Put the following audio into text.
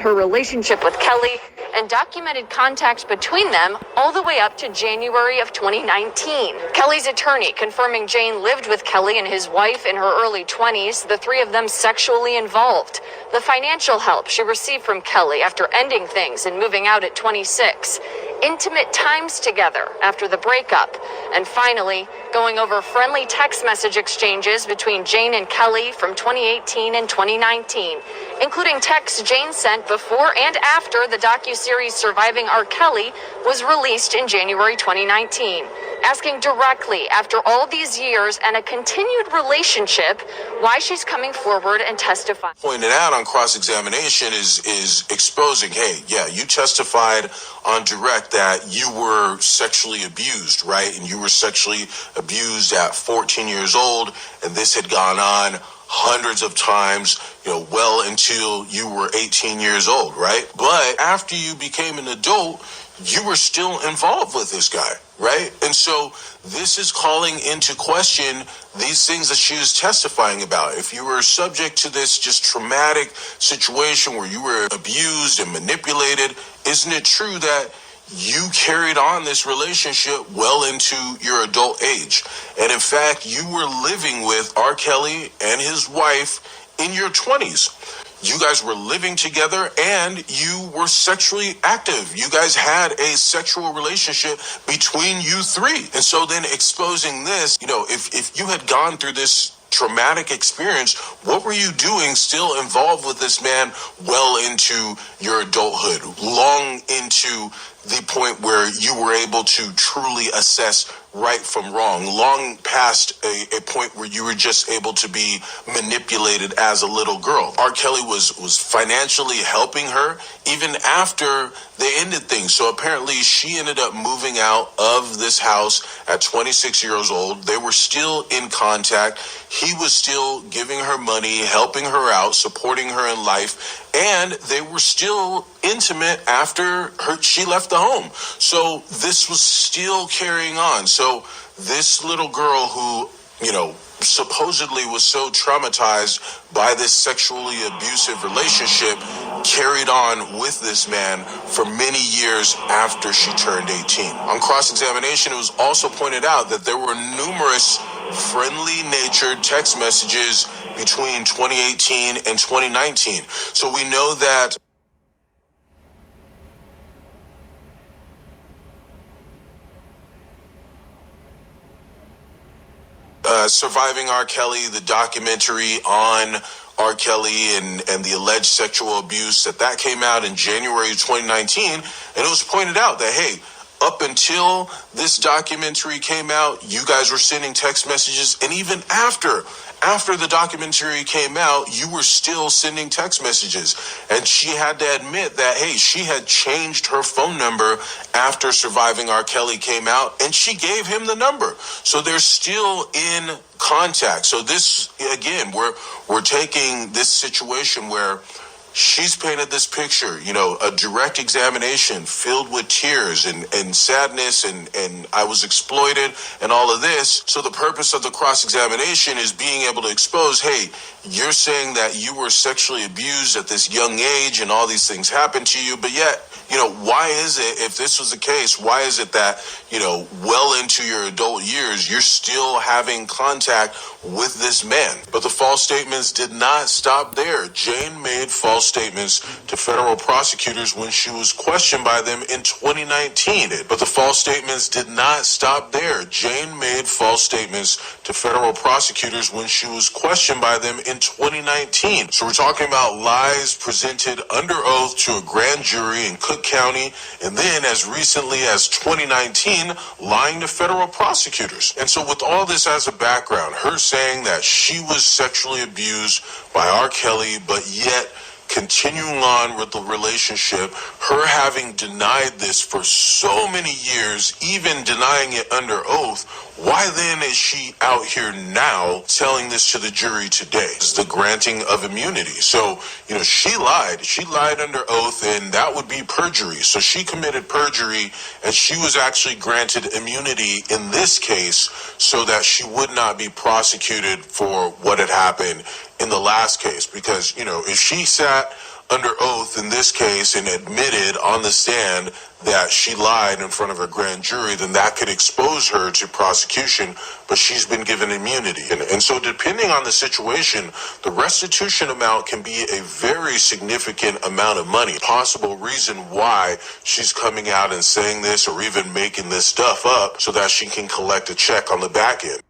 her relationship with Kelly and documented contact between them all the way up to January of 2019. Kelly's attorney confirming Jane lived with Kelly and his wife in her early 20s, the three of them sexually involved. The financial help she received from Kelly after ending things and moving out at 26. Intimate times together after the breakup. And finally, going over friendly text message exchanges between Jane and Kelly from 2018 and 2019, including texts Jane sent before and after the docuseries Surviving R. Kelly was released in January 2019, asking directly after all these years and a continued relationship why she's coming forward and testifying. Pointed out on cross-examination is exposing, hey, yeah, you testified on direct that you were sexually abused, right? And you were sexually abused at 14 years old, and this had gone on hundreds of times, well until you were 18 years old, right? But after you became an adult, you were still involved with this guy, right? And so this is calling into question these things that she is testifying about. If you were subject to this just traumatic situation where you were abused and manipulated, isn't it true that you carried on this relationship well into your adult age? And in fact, you were living with R. Kelly and his wife in your 20s. You guys were living together and you were sexually active. You guys had a sexual relationship between you three. And so then exposing this, if you had gone through this traumatic experience, what were you doing still involved with this man well into your adulthood, long into the point where you were able to truly assess right from wrong, long past a point where you were just able to be manipulated as a little girl. R. Kelly was financially helping her even after they ended things. So apparently she ended up moving out of this house at 26 years old. They were still in contact. He was still giving her money, helping her out, supporting her in life, and they were still intimate after she left the home. So this was still carrying on. So this little girl who, supposedly was so traumatized by this sexually abusive relationship carried on with this man for many years after she turned 18. On cross-examination, it was also pointed out that there were numerous friendly-natured text messages between 2018 and 2019. So we know that Surviving R. Kelly, the documentary on R. Kelly and the alleged sexual abuse, that came out in January 2019, and it was pointed out that, hey, up until this documentary came out, you guys were sending text messages, and even after the documentary came out, you were still sending text messages. And she had to admit that, hey, she had changed her phone number after Surviving R. Kelly came out, and she gave him the number. So they're still in contact. So this, again, we're taking this situation where she's painted this picture, a direct examination filled with tears and sadness and I was exploited and all of this. So the purpose of the cross-examination is being able to expose, hey, you're saying that you were sexually abused at this young age and all these things happened to you, but yet, why is it, if this was the case, why is it that, well into your adult years, you're still having contact with this man? But the false statements did not stop there. Jane made false statements to federal prosecutors when she was questioned by them in 2019. But the false statements did not stop there. Jane made false statements to federal prosecutors when she was questioned by them in 2019. So we're talking about lies presented under oath to a grand jury in Cook County, and then as recently as 2019, lying to federal prosecutors. And so with all this as a background, her saying that she was sexually abused by R. Kelly, but yet continuing on with the relationship, her having denied this for so many years, even denying it under oath, why then is she out here now telling this to the jury today? It's the granting of immunity. So, she lied under oath, and that would be perjury. So she committed perjury, and she was actually granted immunity in this case so that she would not be prosecuted for what had happened in the last case. Because, if she sat under oath in this case and admitted on the stand that she lied in front of a grand jury, then that could expose her to prosecution, but she's been given immunity. And so depending on the situation, the restitution amount can be a very significant amount of money. Possible reason why she's coming out and saying this or even making this stuff up so that she can collect a check on the back end.